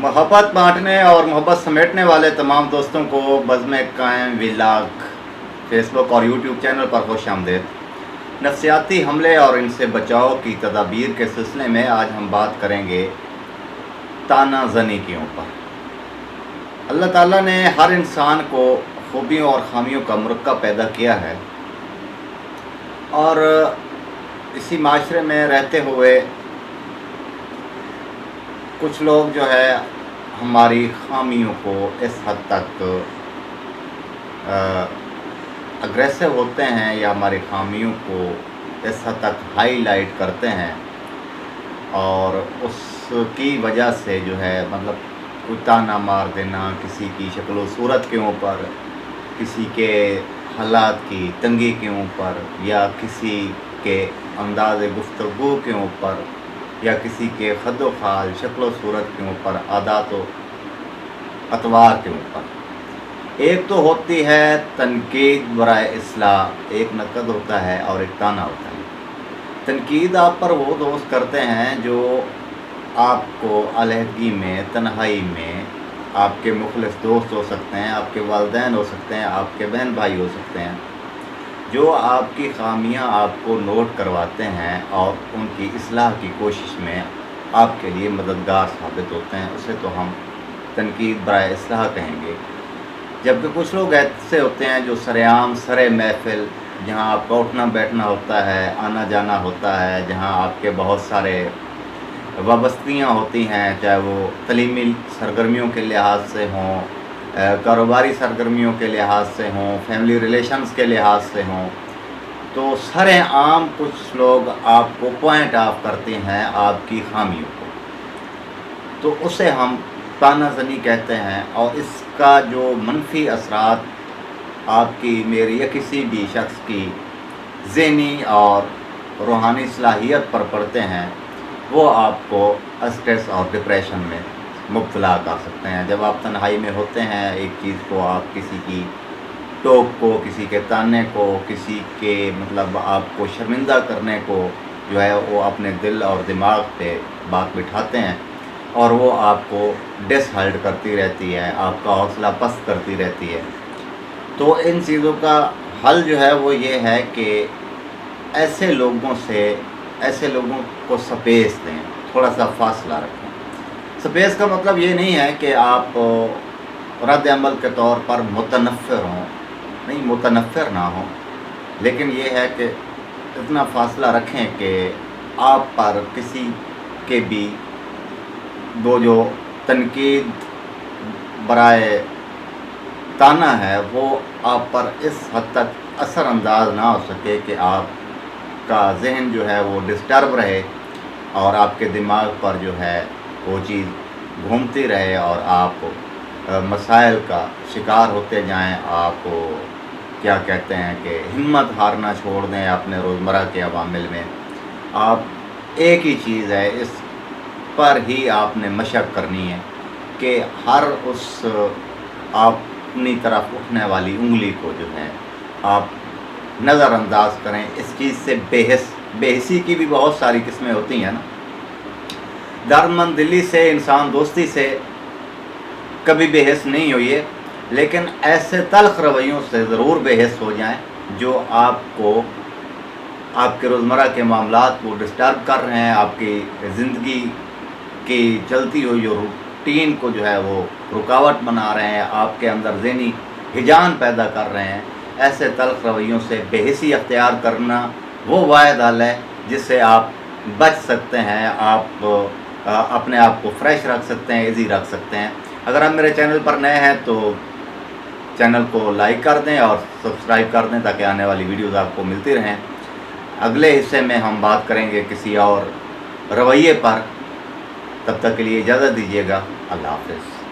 मोहब्बत बांटने और मोहब्बत समेटने वाले तमाम दोस्तों को बज़्म कायम व्लॉग फेसबुक और यूट्यूब चैनल पर खुश आमदीद। नफसियाती हमले और इनसे बचाव की तदाबीर के सिलसिले में आज हम बात करेंगे ताना ज़नी के ऊपर। अल्लाह ताला ने हर इंसान को खूबियों और ख़ामियों का मरकब पैदा किया है और इसी माशरे में रहते हुए कुछ लोग जो है हमारी ख़ामियों को इस हद तक अग्रेसिव होते हैं या हमारी ख़ामियों को इस हद तक हाईलाइट करते हैं और उसकी वजह से जो है मतलब कोई ताना मार देना किसी की शक्ल व सूरत के ऊपर, किसी के हालात की तंगी के ऊपर या किसी के अंदाज़ गुफ्तगू के ऊपर या किसी के खद्दो खाल शक्ल व सूरत के ऊपर, आदात व अतवार के ऊपर। एक तो होती है तनकीद बराए इस्लाह, एक नक़द होता है और एक ताना होता है। तनकीद आप पर वो दोस्त करते हैं जो आपको अलहदगी में, तन्हाई में आपके मुखलिस दोस्त हो सकते हैं, आपके वालिदैन हो सकते हैं, आपके बहन भाई हो सकते हैं, जो आपकी ख़ामियाँ आपको नोट करवाते हैं और उनकी इस्लाह की कोशिश में आपके लिए मददगार साबित होते हैं। उसे तो हम तनकीद बराए इस्लाह कहेंगे। जबकि कुछ लोग ऐसे होते हैं जो सरेआम सरे महफ़िल, जहाँ आपका उठना बैठना होता है, आना जाना होता है, जहाँ आपके बहुत सारे वाबस्तियाँ होती हैं, चाहे वो तलीमी सरगर्मियों के लिहाज से हों, कारोबारी सरगर्मियों के लिहाज से हों, फैमिली रिलेशंस के लिहाज से हों, तो सरेआम कुछ लोग आपको पॉइंट ऑफ करते हैं आपकी ख़ामियों को, तो उसे हम ताना ज़नी कहते हैं। और इसका जो मनफी असरात आपकी, मेरी या किसी भी शख्स की ज़हनी और रूहानी सलाहियत पर पड़ते हैं, वो आपको स्ट्रेस और डिप्रेशन में मुब्तला कर सकते हैं। जब आप तन्हाई में होते हैं, एक चीज़ को आप किसी की टोक को, किसी के ताने को, किसी के मतलब आपको शर्मिंदा करने को जो है वो अपने दिल और दिमाग पे बात बिठाते हैं और वो आपको डिसहर्ट करती रहती है, आपका हौसला पस्त करती रहती है। तो इन चीज़ों का हल जो है वो ये है कि ऐसे लोगों को स्पेस दें, थोड़ा सा फासला रखें। स्पेस का मतलब ये नहीं है कि आप रद्द अमल के तौर पर मुतनफ़िर हों, नहीं, मुतनफ़िर ना हों, लेकिन ये है कि इतना फ़ासला रखें कि आप पर किसी के भी वो जो तनकीद बराए ताना है वो आप पर इस हद तक असरअंदाज ना हो सके कि आपका ज़हन जो है वो डिस्टर्ब रहे और आपके दिमाग पर जो है वो चीज़ घूमती रहे और आप मसाइल का शिकार होते जाएं। आप क्या कहते हैं कि हिम्मत हारना छोड़ दें अपने रोज़मर्रा के अवामिल में। आप एक ही चीज़ है, इस पर ही आपने मशक करनी है कि हर उस अपनी तरफ उठने वाली उंगली को जो है आप नज़रअंदाज करें। इस चीज़ से बेहिसी की भी बहुत सारी किस्में होती हैं ना। दर्दमंद दिली से, इंसान दोस्ती से कभी बेहिस नहीं हुई है, लेकिन ऐसे तल्ख़ रवैयों से ज़रूर बेहिस हो जाएं जो आपको आपके रोज़मर्रा के मामलात को डिस्टर्ब कर रहे हैं, आपकी ज़िंदगी की चलती हुई जो रूटीन को जो है वो रुकावट बना रहे हैं, आपके अंदर ज़हनी हिजान पैदा कर रहे हैं। ऐसे तल्ख़ रवैयों से बेहिसी अख्तियार करना वो वाहिद हल है जिससे आप बच सकते हैं। आप अपने आप को फ्रेश रख सकते हैं, इजी रख सकते हैं। अगर आप मेरे चैनल पर नए हैं तो चैनल को लाइक कर दें और सब्सक्राइब कर दें ताकि आने वाली वीडियोज़ आपको मिलती रहें। अगले हिस्से में हम बात करेंगे किसी और रवैये पर। तब तक के लिए इजाज़त दीजिएगा। अल्लाह हाफ़िज़।